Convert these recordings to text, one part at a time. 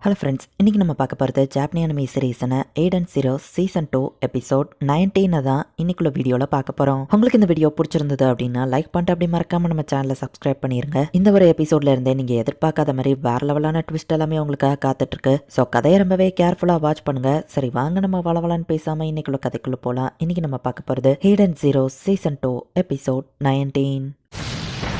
Hello friends, இன்றைக்கி நம்ம பார்க்க போகிறது ஜாப்பனி அனிமே சீரீஸான எய்டன் ஜீரோ சீசன் 2 எபிசோட் 19 தான் இன்னைக்குள்ள வீடியோவில் பார்க்க போகிறோம். உங்களுக்கு இந்த வீடியோ பிடிச்சிருந்தது அப்படின்னா லைக் பண்ணிட்டு அப்படி மறக்காமல் நம்ம சேனலை சப்ஸ்கிரைப் பண்ணிடுங்க. இந்த ஒரு எபிசோட்ல இருந்தே நீங்கள் எதிர்பார்க்காத மாதிரி வேற லெவலான ட்விஸ்ட் எல்லாமே உங்களுக்காக காத்துட்ருக்கு. ஸோ கதையை ரொம்பவே கேர்ஃபுல்லாக வாட்ச் பண்ணுங்க. சரி வாங்க நம்ம வளவலான்னு பேசாமல் இன்னைக்குள்ள கதைக்குள்ளே போகலாம். இன்றைக்கி நம்ம பார்க்க போகிறது எய்டன் ஜீரோ சீசன் 2 எபிசோட் 19.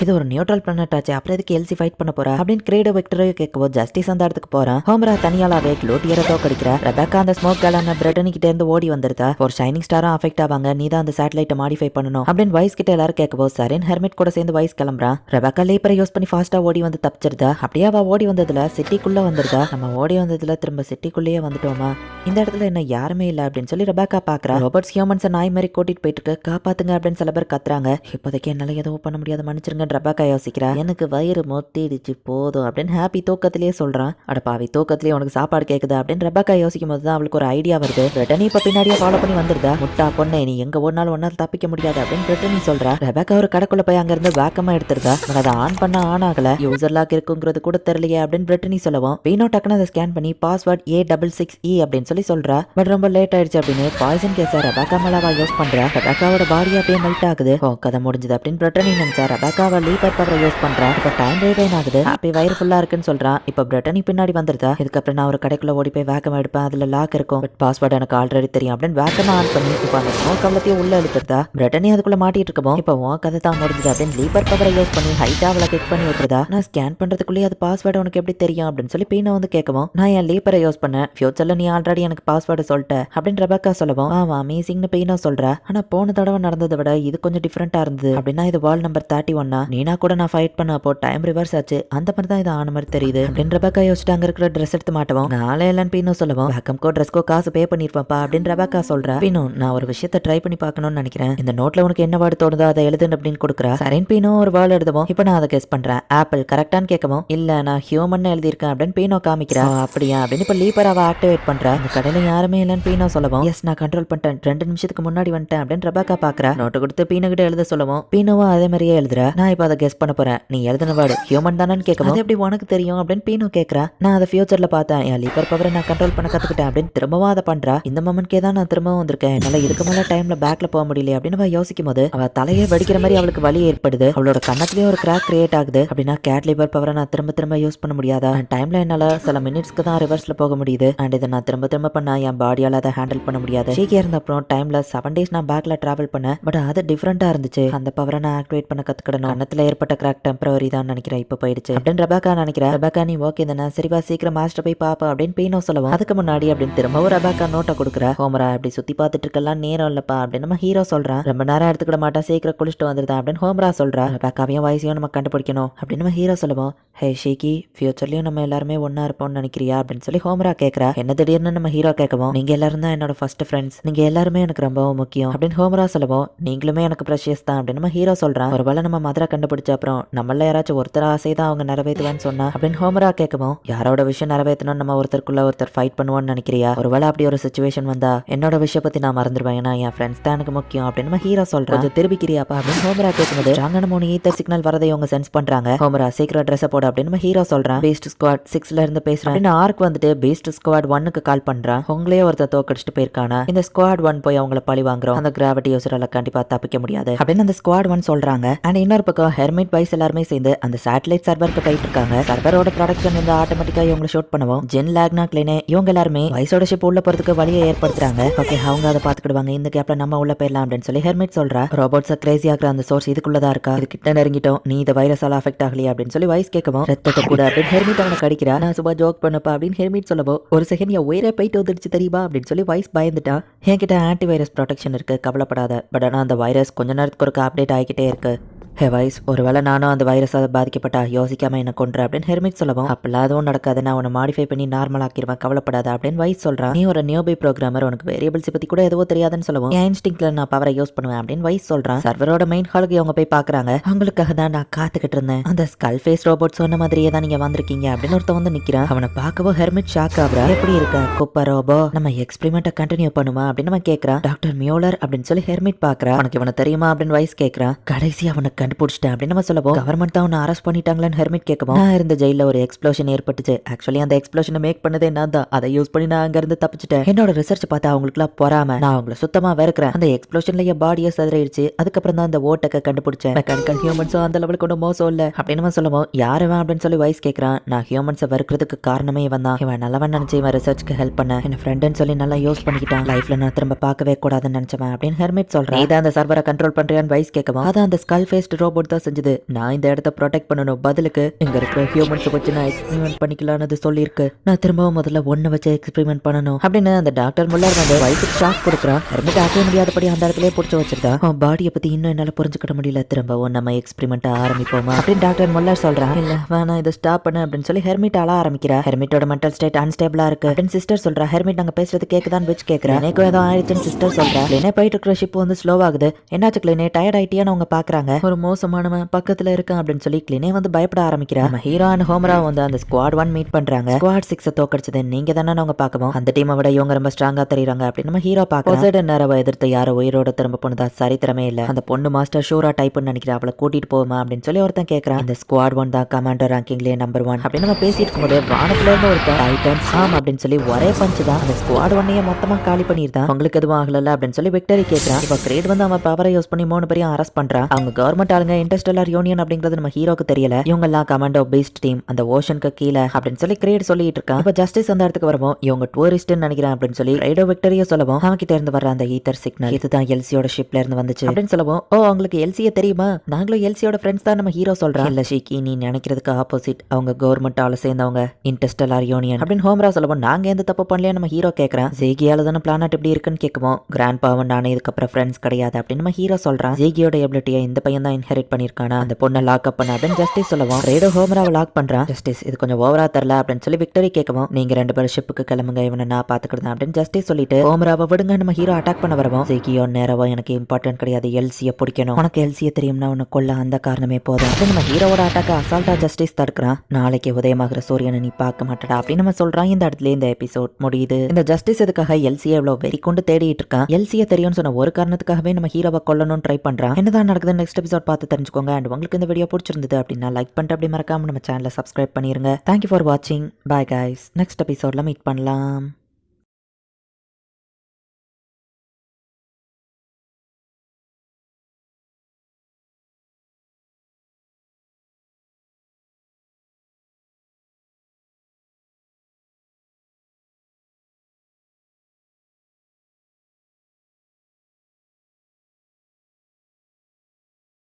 இது ஒரு நியூட்ரல் பிளானட் ஆச்சு, அப்புறம் எதுக்கு எல்சி ஃபைட் பண்ண போறா அப்படின்னு கிரேடோ வெக்டரே கேட்கவோ ஜஸ்டிஸ் அந்த இடத்துக்கு போறான். ஹோமரா தனியாலாவே க்ளூட்டியரை தோக்கடிக்கிறா. ரெபேக்கா அந்த ஸ்மோக் கேலான பிரெட்டனி கிட்ட இருந்து ஓடி வந்துருதா. ஒரு ஷைனிங் ஸ்டாரா அஃபெக்ட் ஆவாங்க, நீ தான் அந்த சேட்டலைட்டை மாடிஃபை பண்ணணும் அப்படின்னு வைஸ் கிட்ட எல்லாரும் கேட்கவோ சரின் ஹெர்மிட் கூட சேர்ந்து வைஸ் கிளம்புறான். ரெபேக்கா லீப்பரை யூஸ் பண்ணி ஃபாஸ்டா ஓடி வந்து தப்பிச்சிருதா. அப்படியே அவ ஓடி வந்ததுல சிட்டிக்குள்ள வந்துருதா. நம்ம ஓடி வந்ததுல திரும்ப சிட்டிக்குள்ளேயே வந்துட்டோமா, இந்த இடத்துல என்ன யாருமே இல்ல அப்படின்னு சொல்லி ரெபேக்கா பாக்குறா. ரோபோட்ஸ் ஹியூமன்ஸ் நாய் மாதிரி கூட்டிட்டு போயிட்டு இருக்கு, காப்பாத்துங்க அப்படின்னு சில பேர் கத்துறாங்க. இப்போதைக்கு என்னால எதுவும் பண்ண முடியாது, மன்னிச்சிருங்க ரெபேக்கா யோசிக்கிறா. எனக்கு வயிறு மொத்திடுச்சு போதும் அப்படின்னு ஹாப்பி தூக்கத்திலேயே சொல்றான். அட பாவி, தூக்கத்திலேயே உனக்கு சாப்பாடு கேக்குது அப்படின்னு ரெபேக்கா யோசிக்கும் போது தான் அவளுக்கு ஒரு ஐடியா வருது. பிரிட்டனி இப்ப பின்னாடியே ஃபாலோ பண்ணி வந்துருதா. முட்டா பொண்ணை, நீ எங்க ஓடினாலும் ஒன்னால தப்பிக்க முடியாது அப்படின்னு பிரிட்டனி சொல்றா. ரெபேக்கா ஒரு கடைக்குள்ள போய் அங்க இருந்து வேக்கமா எடுத்துருதா. அதை ஆன் பண்ண ஆன் ஆகல, யூசர் லாக் இருக்குங்கிறது கூட தெரியலையே அப்படின்னு பிரிட்டனி சொல்லவும் வீணோ டக்குன்னு அதை ஸ்கேன் பண்ணி பாஸ்வேர்ட் A66E அப்படின்னு சொல்லி சொல்றா. பட் ரொம்ப லேட் ஆயிடுச்சு அப்படின்னு பாய்சன் கேஸ ரெபேக்கா மேலவா யூஸ் பண்றா. ரெபேக்காவோட பாடி அப்படியே மெல்ட் ஆகுது. ஓ கதை முடிஞ்சது அப்படின்னு பிரிட்டனி நினைச்சா. ரெபேக்காவை லீப்பர் பவரை யூஸ் பண்றா. இப்ப டைம் ரீவைன் ஆகுது. ஹாப்பி வயிறு ஃபுல்லா இருக்குன்னு சொல்றான். இப்ப பிரிட்டனி பின்னாடி வந்துருதா. இதுக்கப்புறம் நான் ஒரு கடைக்குள்ள ஓடி போய் வேக்கம் எடுப்பேன், அதுல லாக் இருக்கும், பட் பாஸ்வேர்ட் எனக்கு ஆல்ரெடி தெரியும் அப்படின்னு வேக்கம் ஆன் பண்ணி இப்ப அந்த ஸ்மோக் கவலத்தையும் உள்ள இழுத்துருதா. பிரிட்டனி அதுக்குள்ள மாட்டிட்டு இருக்கோம். இப்ப உன் கதை தான் முடிஞ்சது அப்படின்னு லீப்பர் பவரை யூஸ் பண்ணி ஹைட்டா அவளை கிளிக் பண்ணி விட்டுருதா. நான் ஸ்கேன் பண்றதுக்குள்ளேயே அது பாஸ்வேர்டு உனக்கு எப்படி தெரியும் அப்படின்னு சொல்லி பீனா வந்து கேட்கவும், நான் என் லீப்பரை யூஸ் பண்ணேன், ஃபியூச்சர்ல நீ ஆல்ரெடி எனக்கு பாஸ்வேர்டு சொல்லிட்ட அப்படின்னு ரெபேக்கா சொல்லவும் ஆமா அமேசிங்னு பீனா சொல்றா. ஆனா போன தடவை நடந்ததை விட இது கொஞ்சம் டிஃபரெண்டா இருந்தது அப்படின்னா இது வால் நம்பர் 31. நீனா கூட நான் ஃபைட் பண்ண அப்போ டைம் ரிவர்ஸ் ஆச்சு, அந்த மாதிரி தான் இது ஆன மாதிரி தெரியுது அப்படின்னு ரெபேக்கா யோசிச்சுட்டு அங்க இருக்கிற ட்ரெஸ் எடுத்து மாட்டவும் நாளே இல்லன்னு பீனோ சொல்லவும் வேக்கம்கோ ட்ரெஸ்க்கோ காசு பே பண்ணிருப்பாப்பா அப்படின்னு ரெபேக்கா சொல்றா. பீனோ, நான் ஒரு விஷயத்தை ட்ரை பண்ணி பார்க்கணும்னு நினைக்கிறேன், இந்த நோட்ல உனக்கு என்ன வேர்டு தோணுதோ அதை எழுதுன்னு அப்படின்னு கொடுக்குறா. சரின் பீனோ ஒரு வேர்டு எழுதுவோம். இப்போ நான் அதை கெஸ் பண்றேன், ஆப்பிள் கரெக்டான்னு கேட்கவும் இல்ல நான் ஹியூமன் எழுதியிருக்கேன் அப்படின்னு பீனோ காமிக்கிறா. அப்படியா அப்படின்னு இப்ப லீப்பர் அவ ஆக்டிவேட் பண்றா. இந்த கடையில யாருமே இல்லன்னு பீனோ சொல்லவும் எஸ் நான் கண்ட்ரோல் பண்ணிட்டேன், 2 நிமிஷத்துக்கு முன்னாடி வந்துட்டேன் அப்படின்னு ரெபேக்கா பாக்குறா. நோட்டு கொடுத்து பீனோ கிட்ட எழுத சொல்லவும் பீனோவும் அதே மாதிரியே எழுதுறா. நான் இப்போ அதை கெஸ் பண்ண போறேன், நீ எழுதின வேர்டு ஹியூமன் தானு கேட்கும். அது எப்படி உனக்கு தெரியும் அப்படின்னு பீனோ கேட்கறா. நான் அதை ஃபியூச்சர்ல பார்த்தேன், என் லீப்பர் பவரை நான் கண்ட்ரோல் பண்ண கத்துக்கிட்டேன் அப்படின்னு திரும்பவும் அதை பண்றா. இந்த மொமெண்ட்கே தான் நான் திரும்பவும் வந்திருக்கேன், என்னால இதுக்கு மேல டைம்ல பேக்ல போக முடியல அப்படின்னு அவ யோசிக்கும் போது அவ தலையே வடிக்கிற மாதிரி அவளுக்கு வலி ஏற்படுது. அவளோட கண்ணத்திலேயே ஒரு கிராக் கிரியேட் ஆகுது. அப்படின்னா கேட் லீப்பர் பவரை நான் திரும்ப திரும்ப யூஸ் பண்ண முடியாதா, டைம்ல என்னால சில மினிட்ஸ்க்கு தான் ரிவர்ஸ்ல போக முடியுது, அண்ட் இதை நான் திரும்ப திரும்ப பண்ணா என் பாடியால அதை ஹேண்டில் பண்ண முடியாது. ஷீக்கியா இருந்த அப்புறம் டைம்ல 7 days நான் பேக்ல டிராவல் பண்ணேன், பட் அது டிஃபரெண்டா இருந்துச்சு, அந்த பவரை நான் ஆக்டிவேட் பண்ண கத்துக்கிடணும். கண்ணத்துல ஏற்பட்ட கிராக் டெம்பரவரி தான் நினைக்கிறேன், இப்ப போயிடுச்சு அப்படின்னு ரெபேக்கா நினைக்கிறேன். ரெபேக்கா நீ ஓகே தானே, சரிவா சீக்கிரம் மாஸ்டர் போய் பாப்பா அப்படின்னு பீனோ சொல்லவும் அதுக்கு முன்னாடி அப்படின்னு திரும்பவும் ரெபேக்கா நோட்டை கொடுக்குறா. ஹோமரா இப்படி சுத்தி பார்த்துட்டு இருக்கலாம் நேரம் இல்லப்பா அப்படின்னு நம்ம ஹீரோ சொல்றான். ரொம்ப நேரம் எடுத்துக்கிட மாட்டா, சீக்கிரம் குளிச்சுட்டு வந்துருதா அப்படின்னு ஹோமரா சொல்றா. ரெபேக்காவையும் வயசையும் நம்ம கண்டுபிடிக்கணும் அப்படின்னு நம்ம ஹீரோ சொல்லுவோம். ஹே ஷீக்கி, ஃபியூச்சர்லயும் நம்ம எல்லாருமே ஒன்னா இருப்போம்னு நினைக்கிறியா அப்படின்னு சொல்லி ஹோமரா கேட்கறா. என்ன திடீர்னு நம்ம ஹீரோ கேட்கவும் நீங்க எல்லாரும் தான் என்னோட ஃபர்ஸ்ட் ஃப்ரெண்ட்ஸ், நீங்க எல்லாருமே எனக்கு ரொம்பவும் முக்கியம் அப்படின்னு ஹோமரா சொல்லுவோம். நீங்களுமே எனக்கு ப்ரெஷியஸ் தான் அப்படின்னு நம்ம ஹீரோ சொல்றான். ஒருவேளை நம்ம மதுரை கண்டுபிடிச்ச அப்புறம் நம்மள யாராச்சும் ஒருத்தர் ஆசை தான் அவங்க நிறைவேற்றுவான்னு சொன்னா அப்படின்னு ஹோமரா கேட்கவும் யாரோட விஷயம் நிறைவேற்றணும் நம்ம ஒருத்தருக்குள்ள ஒருத்தர் ஃபைட் பண்ணுவோம்னு நினைக்கிறியா, ஒருவேளை அப்படி ஒரு சிச்சுவேஷன் வந்தா என்னோட விஷயம் பத்தி நான் மறந்துடுவேன், ஏன்னா என் ஃப்ரெண்ட்ஸ் தான் எனக்கு முக்கியம் அப்படின்னு நம்ம ஹீரோ சொல்றான். கொஞ்சம் திருப்பிக்கிறியாப்பா அப்படின்னு ஹோமரா கேட்கும்போது ஸ்ட்ராங்கான 3 ஈத்தர் சிக்னல் வரதை அவங்க சென்ஸ் பண்றாங்க. ஹோமரா சீக்கிரம் ட்ரெஸ் போட அப்படின்னு நம்ம ஹீரோ சொல்றான். பீஸ்ட் ஸ்குவாட் 6ல இருந்து பேசுறான் அப்படின்னு ஆர்க் வந்துட்டு பீஸ்ட் ஸ்குவாட் 1க்கு கால் பண்றான். உங்களே ஒருத்தர் தோக்கடிச்சிட்டு போயிருக்கானா, இந்த ஸ்குவாட் 1 போய் அவங்கள பழி வாங்குறோம், அந்த கிராவிட்டி யூசரால கண்டிப்பா தப்பிக்க முடியாது அப்படின்னு அந்த ஸ்குவாட் 1 சொல்றாங்க. அண்ட் இன்னொரு பக்கம் ஹெர்மிட் பைஸ் எல்லாருமே சேர்ந்து அந்த சேட்டலைட் சர்வருக்கு போயிட்டு இருக்காங்க. சர்வரோட ப்ரொடக்ஷன் வந்து ஆட்டோமேட்டிக்கா இவங்களை ஷூட் பண்ணுவோம். ஜென் லாக்னா கிளீனே இவங்க எல்லாருமே வயசோட ஷிப் உள்ள போறதுக்கு வழியை ஏற்படுத்துறாங்க. ஓகே அவங்க அதை பாத்துக்கிடுவாங்க, இந்த கேப்ல நம்ம உள்ள போயிடலாம் அப்படின்னு சொல்லி ஹெர்மிட் சொல்றா. ரோபோட்ஸ் கிரேசி ஆகிற அந்த சோர்ஸ் இதுக்குள்ளதான் இருக்கா, இது கிட்ட நெருங்கிட்டோம், நீ இந்த வைரஸால அஃபெக்ட் ஆகலையா அப்படின்னு சொல்லி வைஸ் கேட்கவும் ரத்தத்தை கூட அப்படின்னு ஹெர்மிட் அவனை கடிக்கிறா. நான் சும்மா ஜோக் பண்ணப்பா அப்படின்னு ஹெர்மிட் சொல்லவும் ஒரு செகண்ட் என் உயிரை போயிட்டு வந்துடுச்சு தெரியுமா அப்படின்னு சொல்லி வைஸ் பயந்துட்டான். என்கிட்ட ஆன்டி வைரஸ் ப்ரொடெக்ஷன் இருக்கு, கவலைப்படாத, பட் ஆனா அந்த வைரஸ் கொஞ்ச நேரத்துக்கு ஒரு அப்டேட் ஆகிக்கிட்டே இருக்கு. ஹே வைஸ், ஒருவேளை நானும் அந்த வைரஸால் பாதிக்கப்பட்டா யோசிக்காம என்ன கொன்ற அப்படின்னு ஹெர்மிட் சொல்லவும் அப்பெல்லாம் அதுவும் நடக்காது, நான் உன்னை மாடிஃபை பண்ணி நார்மல் ஆக்கிடுவேன், கவலைப்படாத அப்படின்னு வைஸ் சொல்றான். நீ ஒரு நியூபி ப்ரோக்ராமர், உனக்கு வேரியபிள்ஸ் பத்தி கூட எதுவோ தெரியாதுன்னு சொல்லவும் என் இன்ஸ்டிங்க்ல நான் பவரை யூஸ் பண்ணுவேன் அப்படின்னு வைஸ் சொல்றான். சர்வரோட மெயின் ஹாலுக்கு அவங்க போய் பாக்குறாங்க. அவங்களுக்காக தான் நான் காத்துக்கிட்டு இருந்தேன், அந்த ஸ்கல் ஃபேஸ் ரோபோட் சொன்ன மாதிரியே தான் நீங்க வந்திருக்கீங்க அப்படின்னு ஒருத்த வந்து நிக்கிறான். அவனை பார்க்கவும் ஹெர்மிட் ஷாக் ஆகுறா. எப்படி இருக்க குப்ப ரோபோ, நம்ம எக்ஸ்பெரிமெண்ட்டை கண்டினியூ பண்ணுமா அப்படின்னு நம்ம கேட்கறான். டாக்டர் மியோலர் அப்படின்னு சொல்லி ஹெர்மிட் பாக்குறா. உனக்கு இவனை தெரியுமா அப்படின்னு வைஸ் கேட்கறான். கடைசி அவனை கண்டுபிடிச்சிட்டேன் அப்படின்னு நம்ம சொல்லவும் கவர்மெண்ட் தான் உன்னை அரெஸ்ட் பண்ணிட்டாங்களான்னு ஹெர்மிட் கேட்கவும் நான் இருந்த ஜெயில ஒரு எக்ஸ்ப்ளோஷன் ஏற்பட்டுச்சு. ஆக்சுவலி அந்த எக்ஸ்ப்ளோஷனை மேக் பண்ணதே நான் தான். அதை யூஸ் பண்ணி நான் அங்க இருந்து தப்பிச்சிட்டேன். என்னோட ரிசர்ச் பார்த்தா அவங்களுக்குலாம் பொறாம நான் அவங்கள சுத்தமா வெறுக்கிறேன். அந்த எக்ஸ்ப்ளோஷன்ல என் பாடியை சதறிடுச்சு. அதுக்கப்புறம் தான் அந்த ஓட்டக்க கண்டுபிடிச்சேன். மெக்கானிக்கல் ஹியூமன்ஸும் அந்த லெவலுக்கு ஒன்றும் மோசம் இல்ல அப்படின்னு நம்ம சொல்லுவோம். யாருவன் அப்படின்னு சொல்லி வைஸ் கேட்கறான். நான் ஹியூமன்ஸை வெறுக்கிறதுக்கு காரணமே இவன் தான். இவன் நல்லவன் நினைச்சு இவன் ரிசர்ச்க்கு ஹெல்ப் பண்ண என்ன ஃப்ரெண்டுன்னு சொல்லி நல்லா யூஸ் பண்ணிக்கிட்டான். லைஃப்ல நான் திரும்ப பார்க்கவே கூடாதுன்னு நினைச்சவன் அப்படின்னு ஹெர்மிட் சொல்றான். நீ தான் அந்த சர்வரை கண்ட்ரோல் பண்றியான்னு வைஸ் கேட்கவும் அதான் அந்த ஸ்கல் ஃபேஸ்ட் ரோபோட் தான் செஞ்சது. நான் இந்த இடத்த ப்ரொடெக்ட் பண்ணணும். பதிலுக்கு இங்க இருக்கிற ஹியூமன்ஸை வச்சு நான் எக்ஸ்பெரிமெண்ட் பண்ணிக்கலான்னு சொல்லியிருக்கு. நான் திரும்பவும் முதல்ல ஒன்னு வச்சு எக்ஸ்பெரிமெண்ட் பண்ணணும் அப்படின்னு அந்த டாக்டர் முல்லர் வந்து வயசுக்கு ஷாக் கொடுக்குறான். ஹெர்மிட் ஆசைய முடியாதபடி அந்த இடத்துல புடிச்சு வச்சிருந்தா. அவன் பாடியை பத்தி இன்னும் என்னால புரிஞ்சுக்கிட முடியல. திரும்பவும் நம்ம எக்ஸ்பெரிமெண்ட் ஆரம்பிப்போமா அப்படின்னு டாக்டர் முல்லர் சொல்றான். இல்ல வேணாம் இதை ஸ்டாப் பண்ணு அப்படின்னு சொல்லி ஹெர்மிட் ஆள ஆரம்பிக்கிறா. ஹெர்மிட்டோட மென்டல் ஸ்டேட் அன்ஸ்டேபிளா இருக்கு அப்படின்னு சிஸ்டர் சொல்றா. ஹெர்மிட் நாங்க பேசுறது கேக்குதான்னு வச்சு கேக்குறா. எனக்கு ஏதோ ஆயிடுச்சுன்னு சிஸ்டர் சொல்றா. கிளினே போயிட்டு இருக்கிற ஷிப் வந்து ஸ்லோ ஆகுது. என்னாச்சு கிளினே டயர்ட் ஆயிட்டியான்னு அவங்க பாக்குறாங்க. ஒரு மோசமானவன் பக்கத்துல இருக்கான் அப்படின்னு சொல்லி கிளினே வந்து பயப்பட ஆரம்பிக்கிறா. நம்ம ஹீரோ அண்ட் ஹோமரா வந்து அந்த ஸ்குவாட் 1 மீட் பண்றாங்க. ஸ்குவாட் 6 தோக்கடிச்சது நீங்க தானே அவங்க பார்க்கவும் அந்த டீமை விட இவங்க ரொம்ப ஸ்ட்ராங்கா தெரியுறாங்க அப்படின்னு நம்ம ஹீரோ பார்க்கலாம். பொசைடன் நேரவை எதிர்த்து யாரோ உயிரோட திரும்ப போனதா சரித்திரமே இல்ல. அந்த பொண்ணு மாஸ்டர் ஷூரா டைப்னு நினைக்கிறேன். அவளை கூட்டிட்டு போமா அப்படின்னு சொல்லி ஒருத்தன் கேட்கறான். இந்த ஸ்குவாட் 1 தான் கமாண்டர் ரேங்கிங்லயே நம்பர் 1 அப்படின்னு நம்ம பேசிட்டு இருக்கும்போது வானத்துல இருந்து ஒருத்தன் டைட்டன் சாம் அப்படின்னு சொல்லி ஒரே பஞ்ச் தான் அந்த ஸ்குவாட் 1 மொத்தமா காலி பண்ணிருந்தான். உங்களுக்கு எதுவும் ஆகல அப்படின்னு சொல்லி விக்டரி கேட்கறான். இப்ப கிரேட் வந்து அவன் பவரை யூஸ் பண்ணி 3 பேரையும் அரெஸ்ட் பண்றான். அவங்க கவர்மெண்ட் ஆளுங்க இன்டர்ஸ்டெல்லர் யூனியன் அப்படிங்கிறது நம்ம ஹீரோக்கு தெரியல. இவங்க எல்லாம் கமாண்டோ பீஸ்ட் டீம் அந்த ஓஷனுக்கு கீழே அப்படின்னு சொல்லி கிரேட் சொல்லிட்டு இருக்கான். இப்ப ஜஸ்டிஸ் அந்த இடத்துக்கு வரவும் இவங்க டூரிஸ்ட்னு நினைக்கிறேன் அப்படின்னு சொல்லி ரைடோ விக்டரியா சொல்லவும் அவன் கிட்ட இருந்து வர அந்த ஈத்தர் சிக்னல் இதுதான் எல்சியோட ஷிப்ல இருந்து வந்துச்சு அப்படின்னு சொல்லவும் ஓ உங்களுக்கு எல்சியை தெரியுமா? நாங்களும் எல்சியோட ஃப்ரெண்ட்ஸ் தான் நம்ம ஹீரோ சொல்றான். இல்ல ஷீக்கி நீ நினைக்கிறதுக்கு ஆப்போசிட். அவங்க கவர்மெண்ட் ஆள சேர்ந்தவங்க இன்டர்ஸ்டெல்லர் யூனியன் அப்படின்னு ஹோமரா சொல்லவும் நாங்க எந்த தப்பு பண்ணலையா நம்ம ஹீரோ கேட்கறான். ஜேகியால தானே பிளானட் இப்படி இருக்குன்னு கேட்கவும் கிராண்ட் பாவன் நானே இதுக்கப்புறம் ஃப்ரெண்ட்ஸ் கிடையாது அப்படின்னு நம்ம ஹீரோ சொல்றான். ஜேகியோட எபிலிட்டியை இந்த பையன் தான் இன்ஹெரிட் பண்ணிருக்கானா அந்த பொண்ணை லாக் அப் பண்ண அப்படின்னு ஜஸ்டிஸ் சொல்லவும் ரேடோ ஹோமராவை லாக் பண்றான். ஜஸ்டிஸ் இது கொஞ்சம் ஓவரா தரல அப்படின்னு சொல்லி விக்டரி கேட்கவும் நீங்க 2 பேரும் ஷிப்புக்கு கிளம்புங்க இவனை நான் பாத்துக்கிட்டேன் அப்படின்னு ஜஸ்டிஸ் சொல்லிட்டு ஹோமராவை விடுங்க நம்ம ஹீரோ அட்டாக் பண்ண வரவும் ஜேகியோ நேரவோ எனக்கு இம்பார்ட்டன்ட் கிடையாது. எல்சியை பிடிக்கணும். உனக்கு எல்சியை தெரியும்னா உன்னை கொல்ல அந்த காரணமே போதும். நம்ம ஹீரோவோட அட்டாக்க அசால்ட்டா ஜஸ்டிஸ் தடுக்கிறான். நாளைக்கு உதயமாகிற சூரியனை நீ பார்க்க மாட்டடா அப்படின்னு நம்ம சொல்றான். இந்த இடத்துல இந்த எபிசோட் முடியுது. இந்த ஜஸ்டிஸ் இதுக்காக எல்சியை எவ்வளவு வெறி கொண்டு தேடிட்டு இருக்கான். எல்சியை தெரியும்னு சொன்ன ஒரு காரணத்துக்காகவே நம்ம ஹீரோவை கொல்லணும்னு ட்ரை பண்றான். என்னதான் நடக்குது நெக்ஸ்ட் எபிசோட் பார்த்து தெரிஞ்சுக்கோங்க. அண்ட் உங்களுக்கு இந்த வீடியோ பிடிச்சிருந்தது அப்படின்னா லைக் பண்ணிட்டு அப்படி மறக்காம நம்ம சேனலை சப்ஸ்கிரைப் பண்ணிருங்க. தேங்க்யூ ஃபார் வாட்சிங். Bye guys. நெக்ஸ்ட் எபிசோட்ல மீட் பண்ணலாம்.